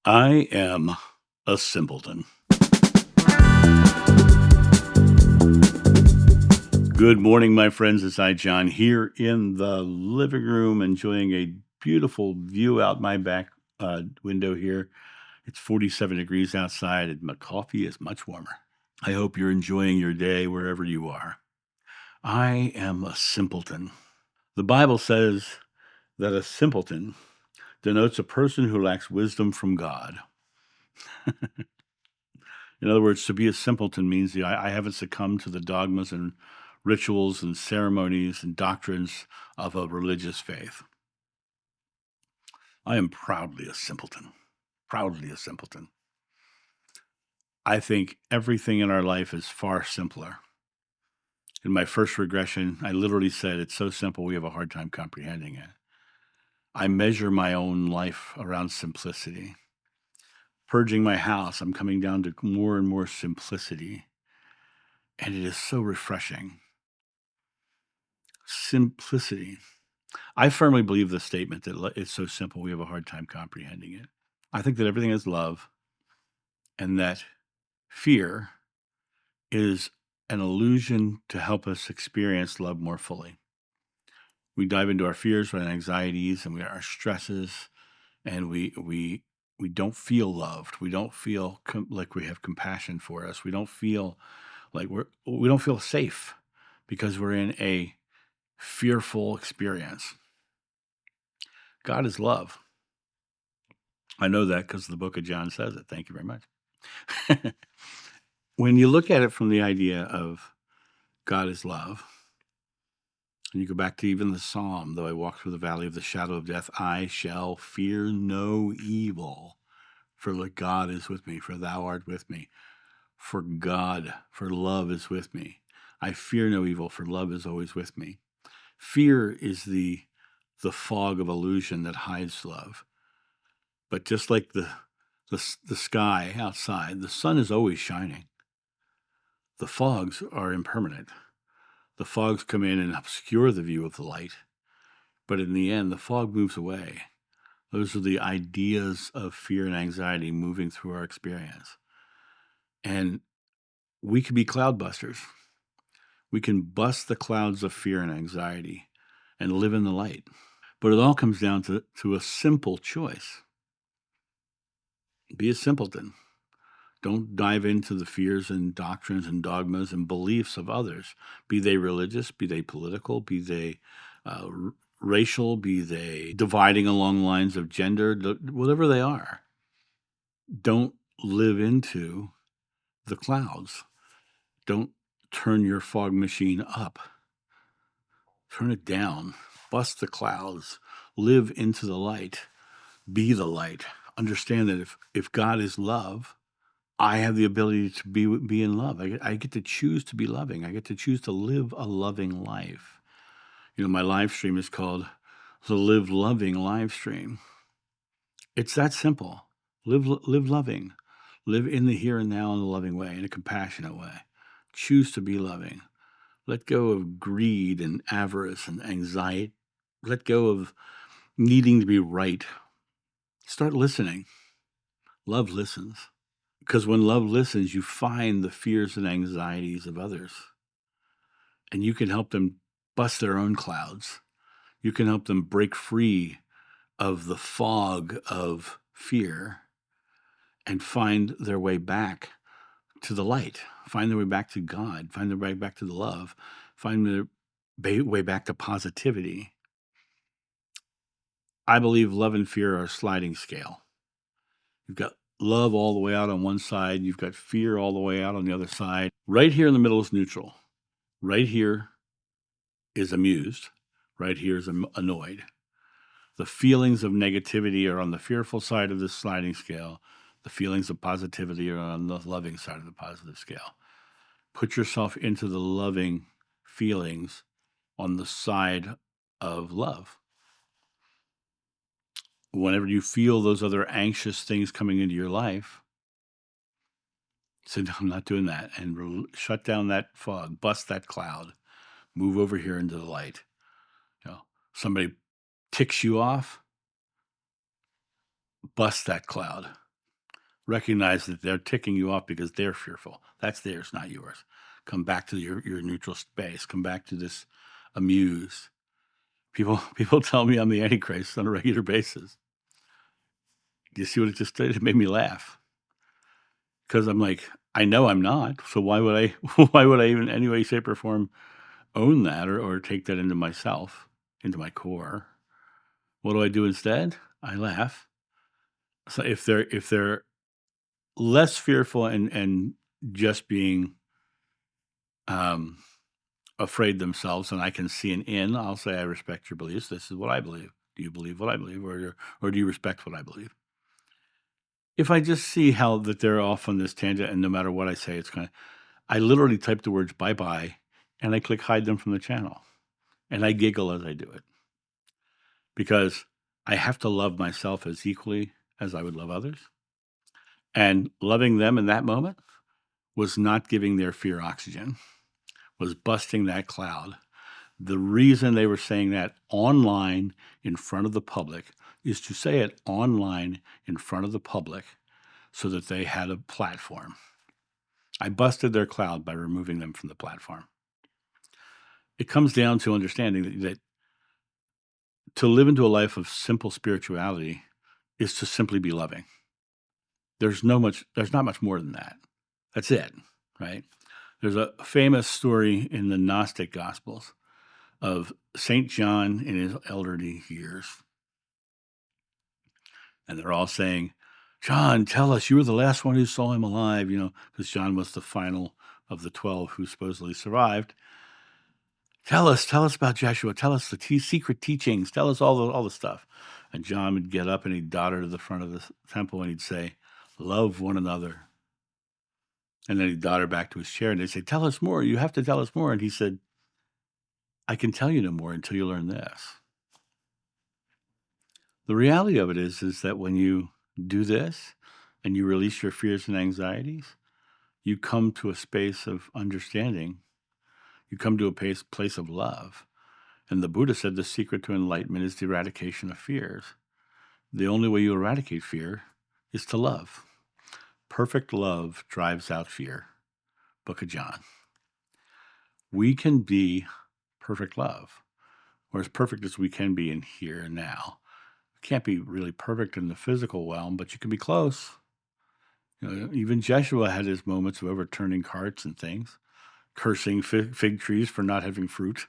I am a simpleton. Good morning, my friends. It's I, John, here in the living room, enjoying a beautiful view out my back window here. It's 47 degrees outside, and my coffee is much warmer. I hope you're enjoying your day wherever you are. I am a simpleton. The Bible says that a simpleton denotes a person who lacks wisdom from God. In other words, to be a simpleton means I haven't succumbed to the dogmas and rituals and ceremonies and doctrines of a religious faith. I am proudly a simpleton. Proudly a simpleton. I think everything in our life is far simpler. In my first regression, I literally said it's so simple we have a hard time comprehending it. I measure my own life around simplicity. Purging my house, I'm coming down to more and more simplicity. And it is so refreshing. Simplicity. I firmly believe the statement that it's so simple we have a hard time comprehending it. I think that everything is love, and that fear is an illusion to help us experience love more fully. We dive into our fears and anxieties and our stresses, and we don't feel loved. We don't feel like we have compassion for us. We don't feel like we don't feel safe because we're in a fearful experience. God is love. I know that because the book of John says it. Thank you very much. When you look at it from the idea of God is love, and you go back to even the Psalm, though I walk through the valley of the shadow of death, I shall fear no evil, for God is with me, for thou art with me. For love is with me. I fear no evil, for love is always with me. Fear is the fog of illusion that hides love. But just like the sky outside, the sun is always shining. The fogs are impermanent. The fogs come in and obscure the view of the light. But in the end, the fog moves away. Those are the ideas of fear and anxiety moving through our experience. And we can be cloud busters. We can bust the clouds of fear and anxiety and live in the light. But it all comes down to a simple choice. Be a simpleton. Don't dive into the fears and doctrines and dogmas and beliefs of others, be they religious, be they political, be they racial, be they dividing along lines of gender, whatever they are. Don't live into the clouds. Don't turn your fog machine up. Turn it down. Bust the clouds. Live into the light. Be the light. Understand that if God is love, I have the ability to be in love. I get to choose to be loving. I get to choose to live a loving life. My live stream is called the Live Loving live stream. It's that simple. Live loving. Live in the here and now in a loving way, in a compassionate way. Choose to be loving. Let go of greed and avarice and anxiety. Let go of needing to be right. Start listening. Love listens. Because when love listens, you find the fears and anxieties of others. And you can help them bust their own clouds. You can help them break free of the fog of fear and find their way back to the light, find their way back to God, find their way back to the love, find their way back to positivity. I believe love and fear are a sliding scale. You've got love all the way out on one side. You've got fear all the way out on the other side. Right here in the middle is neutral. Right here is amused. Right here is annoyed. The feelings of negativity are on the fearful side of this sliding scale. The feelings of positivity are on the loving side of the positive scale. Put yourself into the loving feelings on the side of love. Whenever you feel those other anxious things coming into your life, say, no, I'm not doing that. And shut down that fog, bust that cloud, move over here into the light. Somebody ticks you off, bust that cloud. Recognize that they're ticking you off because they're fearful. That's theirs, not yours. Come back to your neutral space. Come back to this amuse. People tell me I'm the Antichrist on a regular basis. You see what it just did? It made me laugh because I'm like, I know I'm not. So why would I? Why would I even, any way, shape, or form, own that or take that into myself, into my core? What do I do instead? I laugh. So if they're less fearful and just being um, afraid themselves, and I can see an in, I'll say, I respect your beliefs. This is what I believe. Do you believe what I believe, or do you respect what I believe? If I just see how that they're off on this tangent, and no matter what I say, it's kind of, I literally type the words bye bye, and I click hide them from the channel, and I giggle as I do it because I have to love myself as equally as I would love others, and loving them in that moment was not giving their fear oxygen, was busting that cloud. The reason they were saying that online in front of the public is to say it online in front of the public so that they had a platform. I busted their cloud by removing them from the platform. It comes down to understanding that to live into a life of simple spirituality is to simply be loving. There's not much more than that. That's it, right? There's a famous story in the Gnostic Gospels of St. John in his elderly years. And they're all saying, John, tell us, you were the last one who saw him alive, because John was the final of the 12 who supposedly survived. Tell us about Joshua. Tell us the secret teachings. Tell us all the stuff. And John would get up and he'd dodder to the front of the temple and he'd say, love one another. And then he'd dodder back to his chair and they'd say, tell us more. You have to tell us more. And he said, I can tell you no more until you learn this. The reality of it is that when you do this and you release your fears and anxieties, you come to a space of understanding. You come to a place of love. And the Buddha said the secret to enlightenment is the eradication of fears. The only way you eradicate fear is to love. Perfect love drives out fear. Book of John. We can be perfect love, or as perfect as we can be in here and now. We can't be really perfect in the physical realm, but you can be close. Even Joshua had his moments of overturning carts and things, cursing fig trees for not having fruit.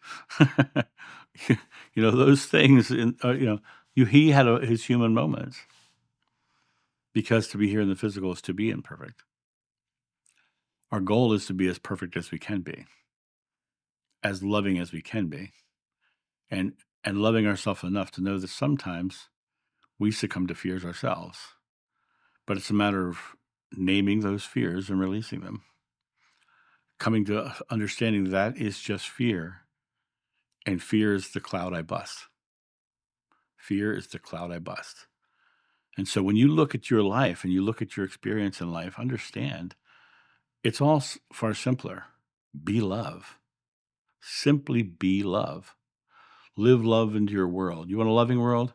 Those things. He had his human moments, because to be here in the physical is to be imperfect. Our goal is to be as perfect as we can be, as loving as we can be, and loving ourselves enough to know that sometimes we succumb to fears ourselves. But it's a matter of naming those fears and releasing them. Coming to understanding that is just fear. And fear is the cloud I bust. Fear is the cloud I bust. And so when you look at your life and you look at your experience in life, understand it's all far simpler. Be love. Simply be love. Live love into your world. You want a loving world?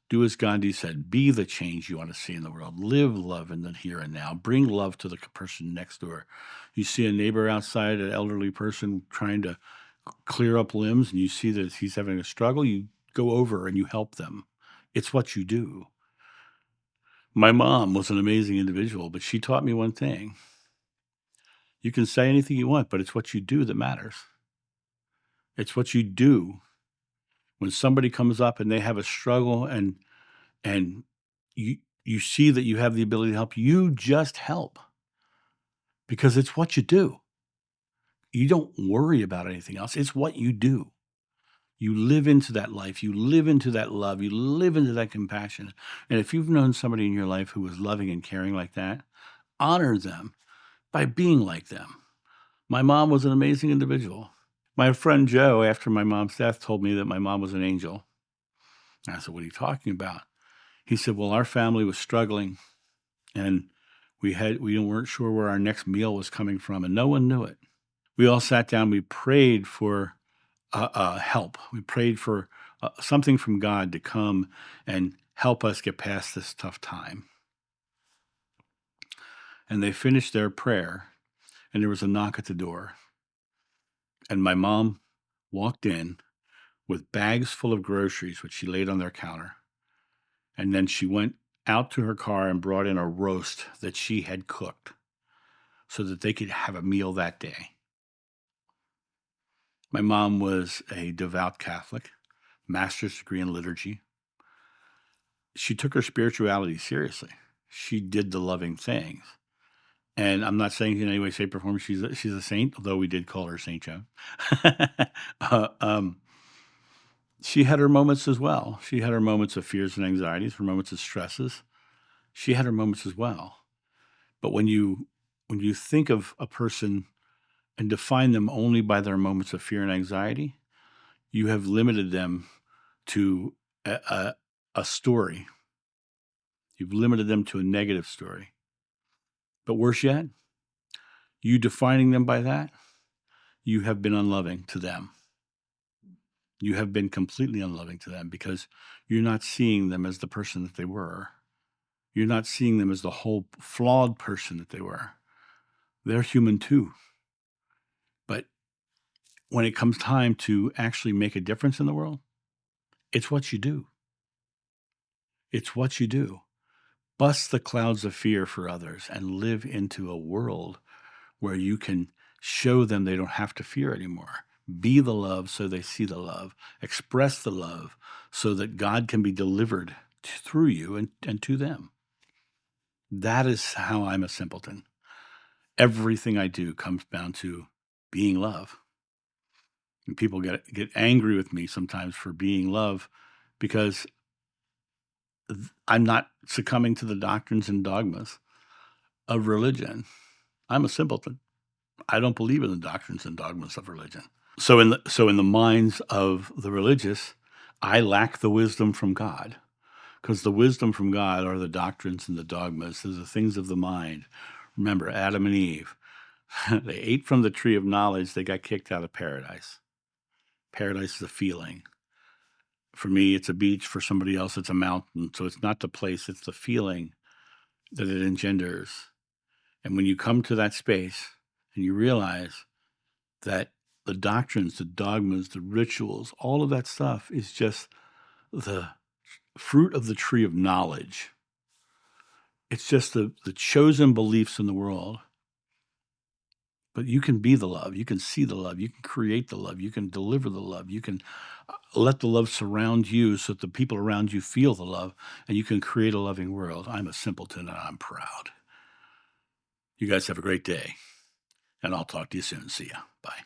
Do as Gandhi said. Be the change you want to see in the world. Live love in the here and now. Bring love to the person next door. You see a neighbor outside, an elderly person trying to clear up limbs, and you see that he's having a struggle, you go over and you help them. It's what you do. My mom was an amazing individual, but she taught me one thing. You can say anything you want, but it's what you do that matters. It's what you do. When somebody comes up and they have a struggle and you see that you have the ability to help, you just help. Because it's what you do. You don't worry about anything else. It's what you do. You live into that life. You live into that love. You live into that compassion. And if you've known somebody in your life who was loving and caring like that, honor them by being like them. My mom was an amazing individual. My friend Joe, after my mom's death, told me that my mom was an angel. I said, what are you talking about? He said, well, our family was struggling and we weren't sure where our next meal was coming from, and no one knew it. We all sat down. We prayed for help. We prayed for something from God to come and help us get past this tough time. And they finished their prayer, and there was a knock at the door. And my mom walked in with bags full of groceries, which she laid on their counter. And then she went out to her car and brought in a roast that she had cooked so that they could have a meal that day. My mom was a devout Catholic, master's degree in liturgy. She took her spirituality seriously. She did the loving things. And I'm not saying in any way, shape, or form she's a saint, although we did call her Saint Joan. uh, um, she had her moments as well. She had her moments of fears and anxieties, her moments of stresses. She had her moments as well. But when you think of a person and define them only by their moments of fear and anxiety, you have limited them to a story. You've limited them to a negative story. But worse yet, you defining them by that, you have been unloving to them. You have been completely unloving to them because you're not seeing them as the person that they were. You're not seeing them as the whole flawed person that they were. They're human too. But when it comes time to actually make a difference in the world, it's what you do. It's what you do. Bust the clouds of fear for others and live into a world where you can show them they don't have to fear anymore. Be the love so they see the love. Express the love so that God can be delivered through you and to them. That is how I'm a simpleton. Everything I do comes down to being love. And people get angry with me sometimes for being love because I'm not succumbing to the doctrines and dogmas of religion. I'm a simpleton. I don't believe in the doctrines and dogmas of religion. So in the minds of the religious, I lack the wisdom from God, because the wisdom from God are the doctrines and the dogmas. They're the things of the mind. Remember, Adam and Eve, they ate from the tree of knowledge. They got kicked out of paradise. Paradise is a feeling. For me, it's a beach. For somebody else, it's a mountain. So it's not the place, it's the feeling that it engenders. And when you come to that space and you realize that the doctrines, the dogmas, the rituals, all of that stuff is just the fruit of the tree of knowledge. It's just the chosen beliefs in the world. But you can be the love. You can see the love. You can create the love. You can deliver the love. You can let the love surround you so that the people around you feel the love, and you can create a loving world. I'm a simpleton and I'm proud. You guys have a great day, and I'll talk to you soon. See ya. Bye.